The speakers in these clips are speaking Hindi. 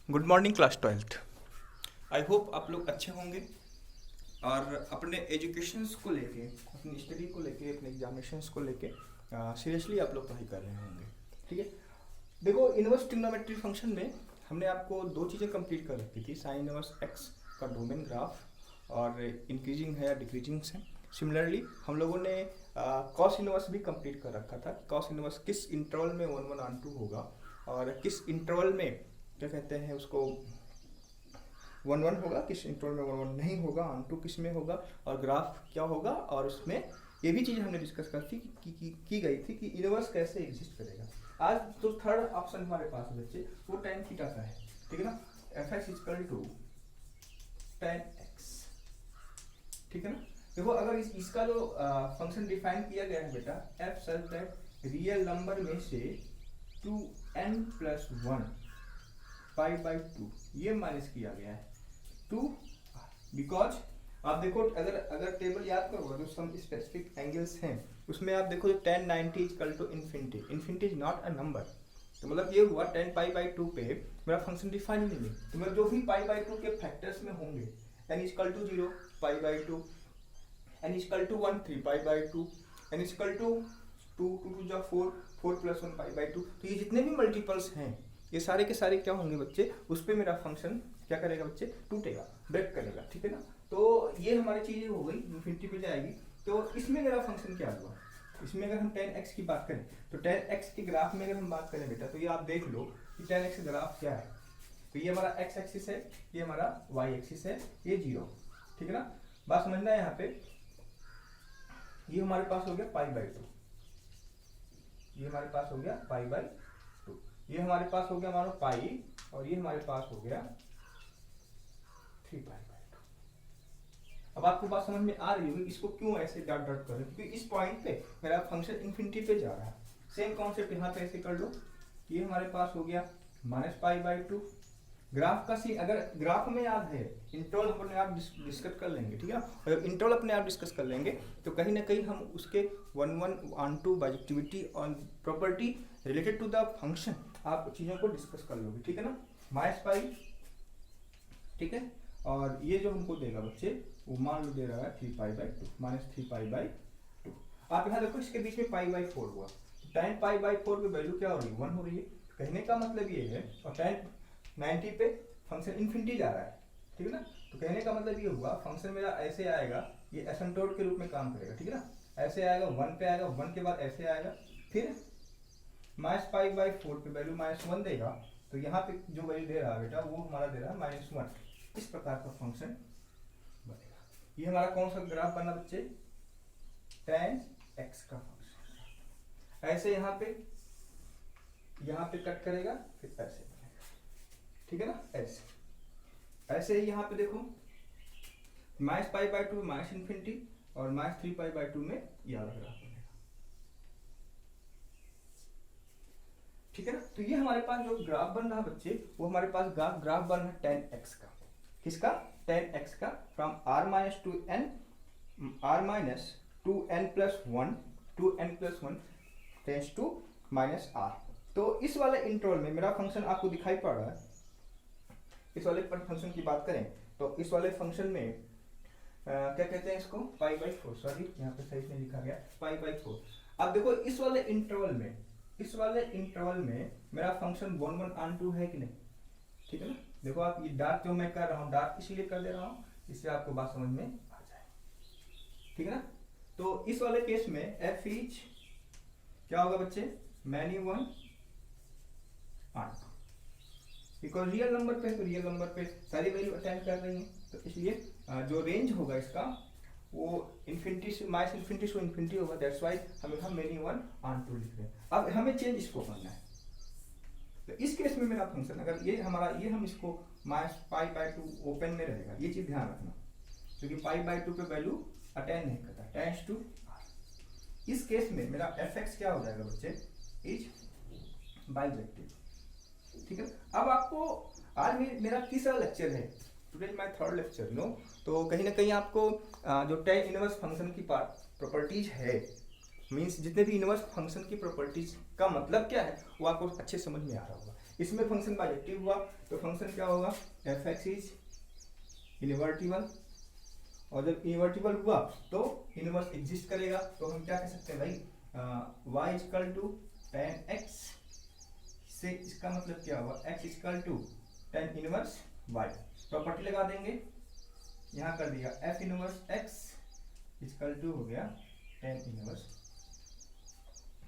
Good morning class 12th। I hope आप लोग अच्छे होंगे और अपने एजुकेशंस को लेके, अपनी स्टडी को लेके, अपने एग्जामिनेशंस को लेके सीरियसली आप लोग पढ़ाई कर रहे होंगे। ठीक है, देखो इनवर्स ट्रिग्नोमेट्री फंक्शन में हमने आपको दो चीज़ें कंप्लीट कर रखी थी, साइन इनवर्स एक्स का डोमेन ग्राफ और इंक्रीजिंग है या डिक्रीजिंग है। सिमिलरली हम लोगों ने कॉस इनवर्स भी कंप्लीट कर रखा था। कॉस इनवर्स किस इंटरवल में 1/1 होगा और किस इंटरवल में क्या कहते हैं उसको 1/1 होगा, किस इंटरवल में 1/1 नहीं होगा, ऑन टू किस में होगा और ग्राफ क्या होगा। और उसमें ये भी चीज़ हमने डिस्कस कर थी की गई थी कि इनवर्स कैसे एग्जिस्ट करेगा। आज तो थर्ड ऑप्शन हमारे पास है बच्चे, वो tan थीटा का है। ठीक है ना, fx = tan x। ठीक है ना, देखो अगर इसका जो फंक्शन डिफाइन किया गया है बेटा, f such that real number में से 2n+1 π/2 ये माइनस किया गया है 2, बिकॉज आप देखो अगर टेबल याद करोगे जो सम स्पेसिफिक एंगल्स हैं उसमें आप देखो tan 90 = infinity. Infinity is not a number, तो मतलब ये हुआ tan π/2 पे मेरा फंक्शन डिफाइन नहीं है। तो मतलब जो भी π/2 के फैक्टर्स में होंगे, n = 0 π/2, n = 1 3 π/2, n = 2 2 4 4 + 1 π/2। तो ये जितने भी मल्टीपल्स हैं ये सारे के सारे क्या होंगे बच्चे, उस पर मेरा फंक्शन क्या करेगा बच्चे, टूटेगा, ब्रेक करेगा। ठीक है ना, तो ये हमारी चीजें हो गई, इन्फिनिटी पे जाएगी। तो इसमें मेरा फंक्शन क्या हुआ, इसमें अगर हम tan x की बात करें तो tan x के ग्राफ में अगर हम बात करें बेटा, तो ये आप देख लो कि tan x ग्राफ क्या है। तो ये हमारा x एक्सिस है, ये हमारा y एक्सिस है, ये 0। ठीक है ना, बात समझना है यहाँ पे। ये हमारे पास हो गया π/2, ये हमारे पास हो गया π/2, ये हमारे पास हो गया मानो पाई, और ये हमारे पास हो गया 3π/2। अब आपको बात समझ में आ रही होगी इसको क्यों ऐसे डॉट डॉट कर रहे हैं, क्योंकि इस पॉइंट पे मेरा फंक्शन इन्फिनिटी पे जा रहा है। सेम कॉन्सेप्ट यहाँ पे ऐसे कर लो, ये हमारे पास हो गया -π/2। ग्राफ का सी अगर ग्राफ में याद है, इंटरवल अपने आप डिस्कस कर लेंगे। ठीक है ना, और जब इंटरवल अपने आप डिस्कस कर लेंगे तो कहीं ना कहीं हम उसके 1/1 ऑन-टू बाइजेक्टिविटी और property related to the function आप चीज़ों को डिस्कस कर लोगे। ठीक है ना, -π, ठीक है, और ये जो हमको देगा बच्चे वो मान लो दे रहा है 3π/2 -3π/2। आप यहाँ देखो इसके बीच में π/4 हुआ, tan π/4 की वैल्यू क्या हो रही है, 1 हो रही है। कहने का मतलब ये है, और tan 90 पे फंक्शन इन्फिनिटी जा रहा है। ठीक है ना, तो कहने का मतलब ये हुआ फंक्शन मेरा ऐसे आएगा, ये एसिम्पटोट के रूप में काम करेगा। ठीक है ना, ऐसे आएगा 1 पे आएगा, 1 के बाद ऐसे आएगा, फिर -π/4 पे वैल्यू -1 देगा। तो यहाँ पे जो वैल्यू दे रहा है बेटा वो हमारा दे रहा है -1। इस प्रकार का फंक्शन बनेगा। ये हमारा कौन सा ग्राफ बना बच्चे, tan x का फंक्शन। ऐसे यहाँ पे कट करेगा, फिर ऐसे बनेगा। ठीक है ना, ऐसे ही यहाँ पे देखो -π/2 -इन्फिनिटी और -3π/2 में ये वाला ग्राफ बनेगा। ठीक है ना, तो ये हमारे पास जो ग्राफ बन रहा बच्चे, वो हमारे पास ग्राफ बन रहा है tan x का। किसका, tan x का, from r-2n+1 tends to -r। तो इस वाले इंटरवल में मेरा फंक्शन आपको दिखाई पड़ रहा है। इस वाले फंक्शन की बात करें तो इस वाले फंक्शन में क्या कहते हैं इसको, π/4, सॉरी यहाँ पे सही नहीं लिखा गया, π/4। अब देखो इस वाले इंटरवल में मेरा फंक्शन 1/1 है कि नहीं। ठीक है ना, देखो आप ये डार्क जो मैं कर रहा हूँ, डार्क इसलिए कर दे रहा हूँ इससे आपको बात समझ में आ जाए। ठीक है ना, तो इस वाले केस में f इज क्या होगा बच्चे, many 1 बिकॉज रियल नंबर पे, तो रियल नंबर पे सारी वैल्यू अटेंड कर रही है, तो इसलिए जो रेंज होगा इसका वो इन्फिनिटी से इन्फिनिटी होगा। दैट्स वाई हम यहाँ many 1 लिख रहे हैं। अब हमें चेंज इसको करना है, तो इस केस में मेरा फंक्शन अगर ये हम इसको -π/2 ओपन में रहेगा, ये चीज ध्यान रखना, क्योंकि π/2 पे वैल्यू अटेंड नहीं करता, टेंस टू r। इस केस में मेरा fx क्या हो जाएगा बच्चे, इज बाइजेक्टिव। ठीक है, अब आपको आज मेरा तीसरा लेक्चर है, today my third lecture no. तो कहीं ना कहीं आपको जो tan इनवर्स फंक्शन की प्रॉपर्टीज है, मींस जितने भी इनवर्स फंक्शन की प्रॉपर्टीज का मतलब क्या है वो आपको अच्छे समझ में आ रहा होगा। इसमें फंक्शन बाइजेक्टिव हुआ तो फंक्शन क्या होगा, एफ एक्स इज इनवर्टिबल, और जब इनवर्टिबल हुआ तो इनवर्स एग्जिस्ट करेगा, तो हम क्या कह सकते हैं भाई, y equal to tan x, से इसका मतलब क्या हुआ, x equal to tan inverse y। Property लगा देंगे, यहाँ कर दिया f inverse x equal to हो गया टेन इनवर्स।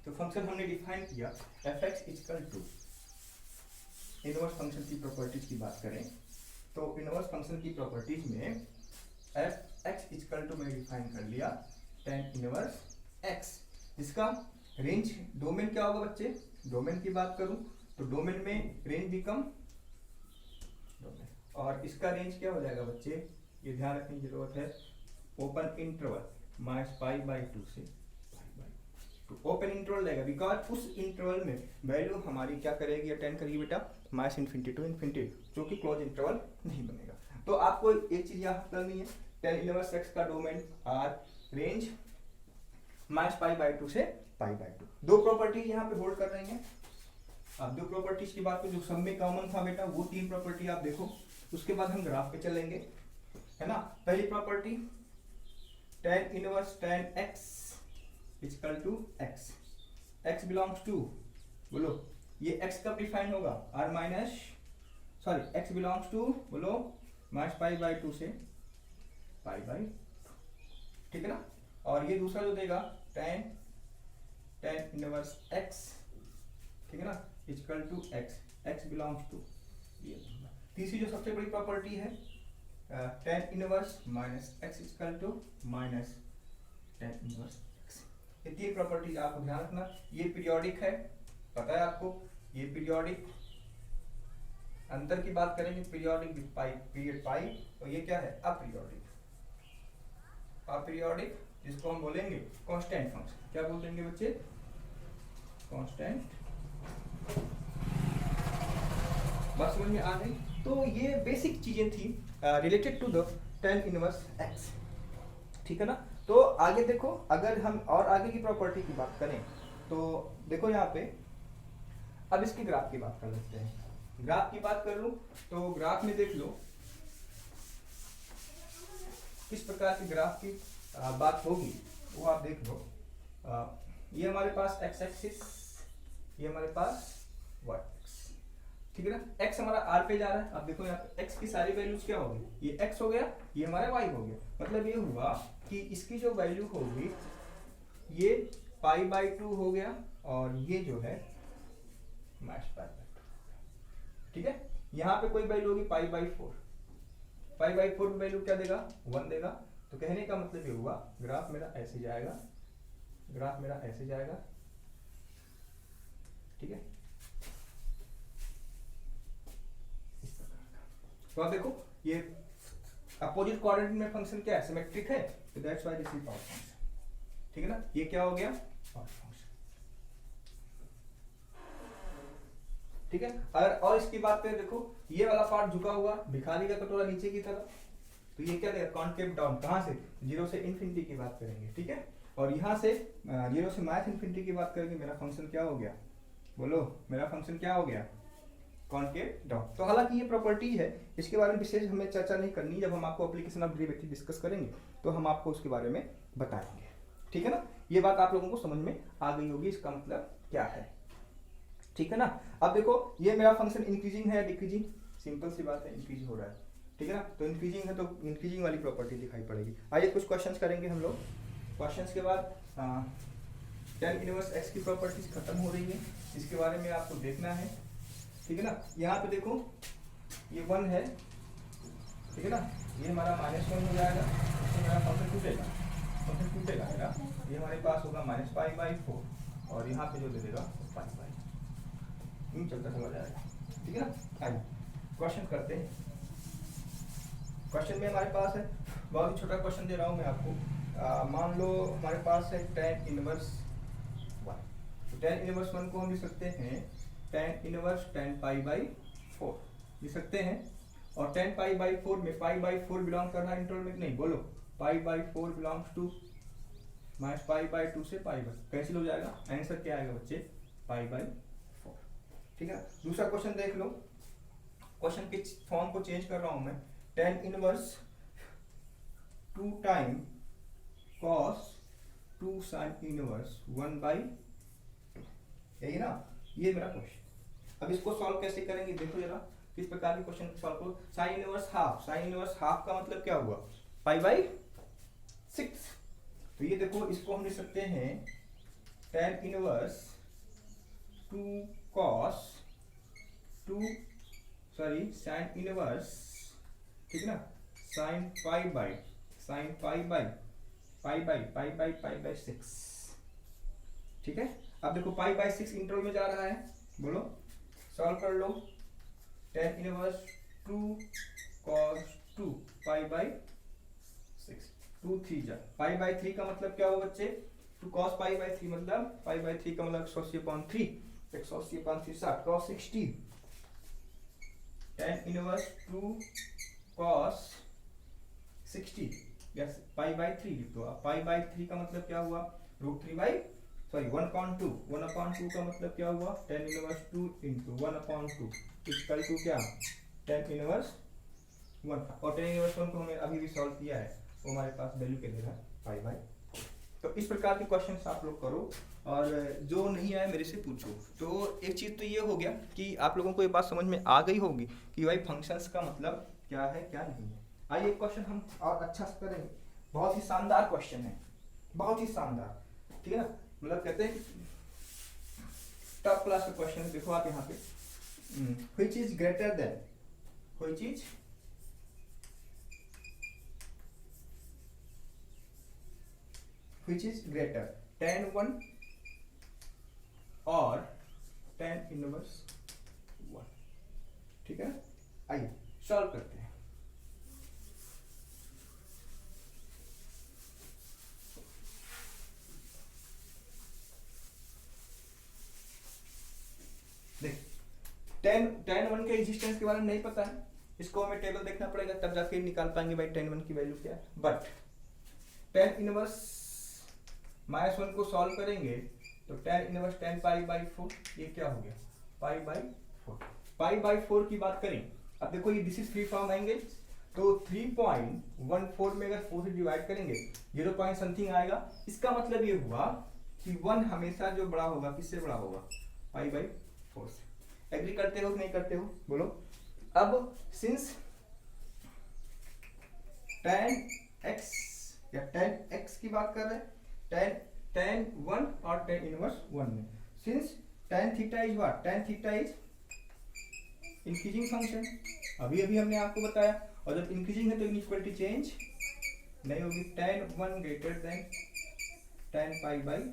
तो फंक्शन हमने डिफाइन किया f x equal to, inverse function की प्रॉपर्टीज की बात करें तो इनवर्स फंक्शन की प्रॉपर्टीज में एफ एक्स इक्वल टू मैंने डिफाइन कर लिया टेन इनवर्स एक्स। इसका रेंज, डोमेन क्या होगा बच्चे, डोमेन की बात करूं तो डोमेन में रेंज बिकम डोमेन, और इसका रेंज क्या हो जाएगा बच्चे, ये ध्यान रखने की जरूरत है, open interval minus pi by two से तो ओपन इंटरवल रहेगा, बिकॉज उस इंटरवल में वैल्यू हमारी क्या करेगी, अटेंड करेगी बेटा माइनस इन्फिनिटी टू इन्फिनिटी, जो कि क्लोज इंटरवल नहीं बनेगा। तो आपको एक चीज यहाँ करनी है, टेन इनवर्स एक्स का domain are range minus pi by two से पाई बाई टू। दो प्रॉपर्टीज यहाँ पे होल्ड कर रही हैं। अब दो प्रॉपर्टीज की बात करें, जो सब में कॉमन था बेटा वो तीन प्रॉपर्टी आप देखो, उसके बाद हम ग्राफ पे चलेंगे, है ना। पहली property tan inverse tan x equal to x, x belongs to, बोलो ये एक्स कब डिफाइन होगा, R minus sorry x belongs to, बोलो माइनस पाई बाई टू से पाई बाई, ठीक है ना। और ये दूसरा जो देगा टेन टेन इनवर्स एक्स, ठीक है ना, equal to x, x belongs to ये। तीसरी जो सबसे बड़ी प्रॉपर्टी है tan inverse minus x equal to minus tan inverse x. ये तीन प्रॉपर्टीज आपको ध्यान रखना। ये पीरियोडिक है, पता है आपको, ये पीरियोडिक, अंतर की बात करेंगे पीरियोडिक विद पाई, पीरियड पाई, और ये क्या है अपीरियोडिक, अपीरियोडिक जिसको हम बोलेंगे कांस्टेंट फंक्शन। क्या बोल देंगे बच्चे, कांस्टेंट। बात समझ में आ गई। तो ये बेसिक चीजें थी related to the tan inverse x, ठीक है ना। तो आगे देखो, अगर हम और आगे की प्रॉपर्टी की बात करें तो देखो यहाँ पे, अब इसकी ग्राफ की बात कर लेते हैं। ग्राफ की बात कर लूं तो ग्राफ में देख लो किस प्रकार की ग्राफ की बात होगी वो आप देख लो। ये हमारे पास एक्स एक्सिस, ये हमारे पास वाई एक्स, ठीक है ना। x हमारा r पे जा रहा है, अब देखो यहाँ पे x की सारी वैल्यूज क्या होगी, ये x हो गया, ये हमारा y हो गया। मतलब ये हुआ कि इसकी जो वैल्यू होगी ये पाई बाई टू हो गया, और ये जो है माइनस पाई बाई टू, ठीक है। यहाँ पे कोई वैल्यू होगी pi by four, pi by four value क्या देगा, 1 देगा। तो कहने का मतलब ये हुआ ग्राफ मेरा ऐसे जाएगा, ग्राफ मेरा ऐसे जाएगा, ठीक है। तो आप देखो ये अपोजिट कोऑर्डिनेट में फंक्शन क्या है, सिमेट्रिक है, तो that's why this is power function, ठीक है ना। ये क्या हो गया, पावर फंक्शन, ठीक है। अगर और इसकी बात करें, देखो ये वाला पार्ट झुका हुआ, भिखारी का कटोरा नीचे की तरफ, तो ये क्या देगा, कॉन्केव डाउन, कहां से, 0 से इन्फिनिटी की बात करेंगे, ठीक है। और यहां से 0 से माइनस इन्फिनिटी की बात करेंगे, मेरा फंक्शन क्या हो गया, बोलो मेरा फंक्शन क्या हो गया, कॉन्केव डाउन। तो हालांकि ये प्रॉपर्टी है, इसके बारे में विशेष हमें चर्चा नहीं करनी, जब हम आपको एप्लीकेशन ऑफ डेरिवेटिव डिस्कस करेंगे तो हम आपको उसके बारे में बताएंगे, ठीक है ना। ये बात आप लोगों को समझ में आ गई होगी, इसका मतलब क्या है, ठीक है ना। अब देखो ये मेरा फंक्शन इंक्रीजिंग है या डिक्रीजिंग, सिंपल सी बात है, इंक्रीज हो रहा है, ठीक है ना। तो इंक्रीजिंग है तो इंक्रीजिंग वाली प्रॉपर्टी दिखाई पड़ेगी। आइए कुछ क्वेश्चंस करेंगे हम लोग। क्वेश्चंस के बाद टेन इनवर्स एक्स की प्रॉपर्टीज खत्म हो रही है, इसके बारे में आपको देखना है, ठीक है ना। यहाँ पे देखो ये 1 है, ठीक है ना, ये हमारा -1 हो जाएगा, इससे मेरा फंक्शन टूटेगा, फंक्शन टूटेगा मेरा, ये हमारे पास होगा माइनस पाई बाई 4, और यहाँ पे जो दे देगा पाई बाई, चलता चला जाएगा, ठीक है ना। आइए क्वेश्चन करते हैं। क्वेश्चन में हमारे पास है, बहुत ही छोटा क्वेश्चन दे रहा हूँ मैं आपको। मान लो हमारे पास है टेन इनवर्स 1, तो टेन इनवर्स 1 को हम लिख सकते हैं टेन इनवर्स 10 पाई बाई 4 लिख सकते हैं। और 10 पाई बाई 4 में पाई बाई 4 बिलोंग करना इंटरवल में, नहीं बोलो, pi by 4 belongs to minus pi by 2 से पाई बाई, कैंसिल हो जाएगा, आंसर क्या आएगा बच्चे, पाई बाई 4, ठीक है ना। दूसरा क्वेश्चन देख लो, क्वेश्चन के फॉर्म को चेंज कर रहा हूं मैं, tan inverse 2 time cos 2 sin inverse 1/2, यही ना, ये मेरा क्वेश्चन। अब इसको सॉल्व कैसे करेंगे देखो जरा, किस प्रकार के क्वेश्चन सॉल्व करो। Sine inverse half, sine inverse half का मतलब क्या हुआ, π/6। तो ये देखो, इसको हम लिख सकते हैं tan inverse 2 cos 2 sin inverse, ठीक ना, sin π/6, ठीक है। अब देखो π/6 इंटरवल में जा रहा है, बोलो सॉल्व कर लो। tan इनवर्स 2 cos 2 π/6, 2 3 जा π/3 का मतलब क्या हुआ बच्चे, 2 cos π/3 मतलब π/3 का मतलब 180/3, 180/3 60 cos 60। tan inverse 2 cos 60 yes π/3 लिख दो। अब π/3 का मतलब क्या हुआ, √3/1/2 का मतलब क्या हुआ, tan inverse 2 into 1/2 equal to क्या, tan इनवर्स 1। और tan इनवर्स 1 को हमने अभी भी सॉल्व किया है, वो हमारे पास वैल्यू के दे रहा है π/4। तो इस प्रकार के क्वेश्चंस आप लोग करो, और जो नहीं आए मेरे से पूछो। तो एक चीज़ तो ये हो गया कि आप लोगों को ये बात समझ में आ गई होगी कि भाई फंक्शंस का मतलब क्या है क्या नहीं है। आइए क्वेश्चन हम और अच्छा से करेंगे, बहुत ही शानदार क्वेश्चन है, बहुत ही शानदार, ठीक है ना, मतलब कहते हैं टॉप क्लास का क्वेश्चन है। देखो आप यहाँ पे, which is greater than, which is greater, tan 1 और tan इनवर्स 1, ठीक है। आइए सॉल्व करते हैं। देख, tan 1 के एग्जिस्टेंस के बारे में नहीं पता है, इसको हमें टेबल देखना पड़ेगा तब जाके निकाल पाएंगे भाई tan 1 की वैल्यू क्या है। बट tan इनवर्स -1 को सॉल्व करेंगे तो tan इनवर्स tan π/4, ये क्या हो गया π/4। π/4 की बात करें, अब देखो ये this is free form angle, तो 3.14 में अगर 4 से डिवाइड करेंगे 0 पॉइंट समथिंग आएगा। इसका मतलब ये हुआ कि 1 हमेशा जो बड़ा होगा किससे बड़ा होगा, π/4 से। एग्री करते हो कि नहीं करते हो बोलो। अब सिंस tan x या tan x की बात कर रहे हैं, tan 1 और tan इनवर्स 1 में, since tan theta is what, tan theta is increasing function, अभी अभी हमने आपको बताया। और जब इंक्रीजिंग है तो इनइक्वालिटी चेंज नहीं होगी, tan 1 ग्रेटर देन tan π/4।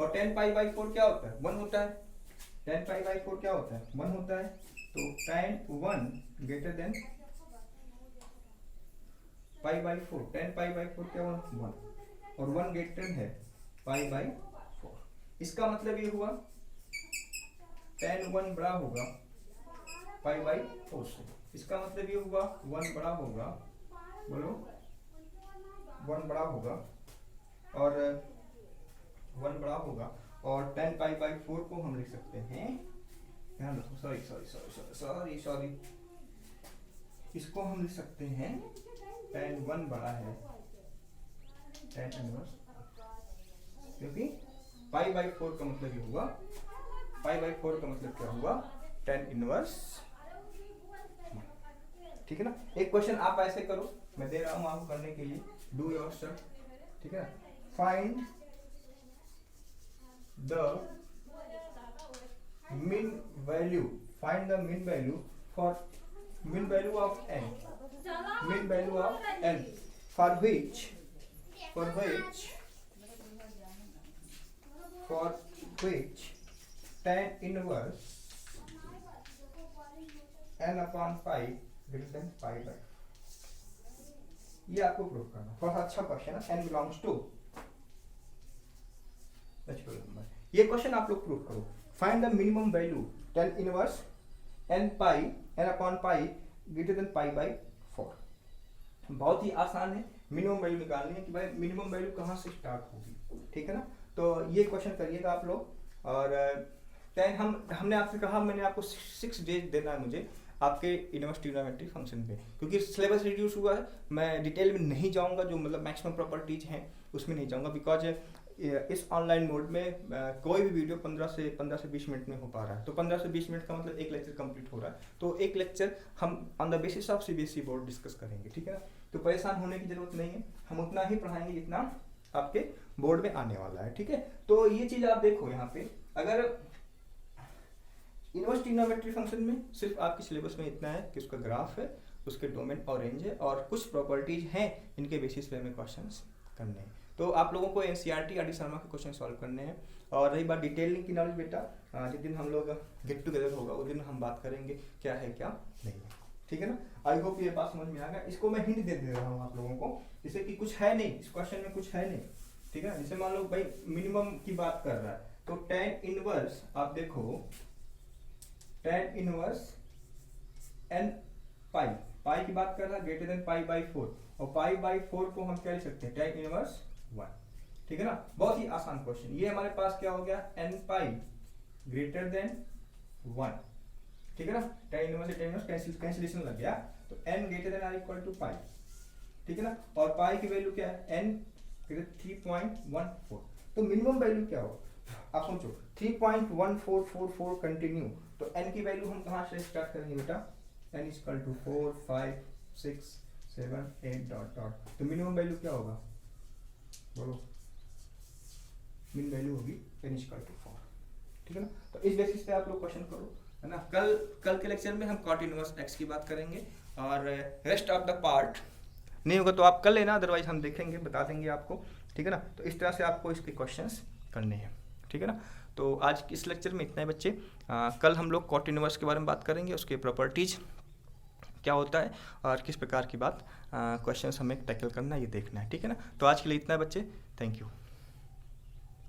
और tan π/4 क्या होता है, 1 होता है, tan π/4 क्या होता है, 1 होता है। तो tan 1 ग्रेटर देन π/4, tan π/4 क्या हुआ, 1, और 1 ग्रेटर है π/4। इसका मतलब ये हुआ tan 1 बड़ा होगा π/4 से। इसका मतलब ये हुआ 1 बड़ा होगा, बोलो 1 बड़ा होगा, और 1 बड़ा होगा, और tan π/4 को हम लिख सकते हैं, ध्यान रखो, सॉरी, इसको हम लिख सकते हैं tan 1 बड़ा है tan इनवर्स, क्योंकि π/4 का मतलब ये हुआ, π/4 का मतलब क्या हुआ, tan इनवर्स, ठीक है ना। एक क्वेश्चन आप ऐसे करो, मैं दे रहा हूं आपको करने के लिए, डू योरसेल्फ, ठीक है ना। Find the mean value, find the mean value for mean value of n, mean value of n for which tan inverse n/π greater than π/4। ये आपको प्रूव करना, बहुत अच्छा क्वेश्चन है, n बिलोंग्स टू, ये क्वेश्चन आप लोग प्रूव करो। Find the minimum value tan inverse n/π greater than π/4। बहुत ही आसान है, मिनिमम वैल्यू निकालनी है कि भाई मिनिमम वैल्यू कहाँ से स्टार्ट होगी, ठीक है ना। तो ये क्वेश्चन करिएगा आप लोग। और 10 हमने आपसे कहा, मैंने आपको 6 डेज देना है मुझे आपके इनवर्स ट्रिग्नोमेट्री फंक्शन पे, क्योंकि सिलेबस रिड्यूस हुआ है। मैं डिटेल में नहीं जाऊंगा, जो मतलब मैक्सिमम प्रॉपर्टीज हैं उसमें नहीं जाऊंगा, बिकॉज इस ऑनलाइन मोड में कोई भी वीडियो 15 से 20 मिनट में हो पा रहा है। तो 15 से 20 मिनट का मतलब एक लेक्चर कंप्लीट हो रहा है। तो एक लेक्चर हम on the basis of CBSE board discuss करेंगे, ठीक है ना। तो परेशान होने की जरूरत नहीं है, हम उतना ही पढ़ाएंगे जितना आपके बोर्ड में आने वाला है, ठीक है। तो ये चीज आप देखो यहाँ पे, अगर इनवर्स ट्रिग्नोमेट्री फंक्शन में सिर्फ आपके सिलेबस में इतना है कि उसका ग्राफ है, उसके डोमेन और रेंज है, और कुछ प्रॉपर्टीज हैं इनके बेसिस पे हमें क्वेश्चंस करने हैं। तो आप लोगों को एनसीईआरटी आर डी शर्मा के क्वेश्चन सॉल्व करने हैं। और रही बात डिटेलिंग की नॉलेज, बेटा जिस दिन हम लोग गेट टुगेदर होगा उस दिन हम बात करेंगे क्या है क्या नहीं है, ठीक है ना। आई होप ये बात समझ में आ गया। इसको मैं हिंट दे रहा हूँ आप लोगों को, जैसे कि कुछ है नहीं इस क्वेश्चन में, कुछ है नहीं, ठीक है। जैसे मान लो भाई मिनिमम की बात कर रहा है, तो tan इनवर्स आप देखो, tan इनवर्स n पाई की बात कर रहा है ग्रेटर देन π/4, और π/4 को हम क्या लिख सकते हैं, tan इनवर्स 1, ठीक है ना। बहुत ही आसान क्वेश्चन। ये हमारे पास क्या हो गया, n पाई ग्रेटर देन 1, ठीक है ना। tan इनवर्स से tan इनवर्स कैंसिलेशन लग गया, तो n greater than or equal to pi, ठीक है ना। और पाई की वैल्यू क्या है, n 3.14। तो मिनिमम वैल्यू क्या हो, आप सोचो 3.1444 कंटिन्यू, तो n की वैल्यू हम कहाँ से स्टार्ट करेंगे बेटा, n इक्वल टू 4 5 6 7 8 डॉट। तो मिनिमम वैल्यू क्या होगा, बोलो, मिन वैल्यू होगी n इक्वल टू 4, ठीक है ना। तो इस बेसिस पे आप लोग क्वेश्चन करो, है ना। कल के लेक्चर में हम कॉट इनवर्स x की बात करेंगे, और रेस्ट ऑफ द पार्ट नहीं होगा तो आप कर लेना, अदरवाइज हम देखेंगे, बता देंगे आपको, ठीक है ना। तो इस तरह से आपको इसके क्वेश्चंस करने हैं, ठीक है ना। तो आज इस लेक्चर में इतना ही बच्चे। कल हम लोग कॉट इनवर्स के बारे में बात करेंगे, उसके प्रॉपर्टीज क्या होता है और किस प्रकार की बात क्वेश्चंस हमें टैकल करना है, ये देखना है, ठीक है ना। तो आज के लिए इतना है बच्चे, थैंक यू।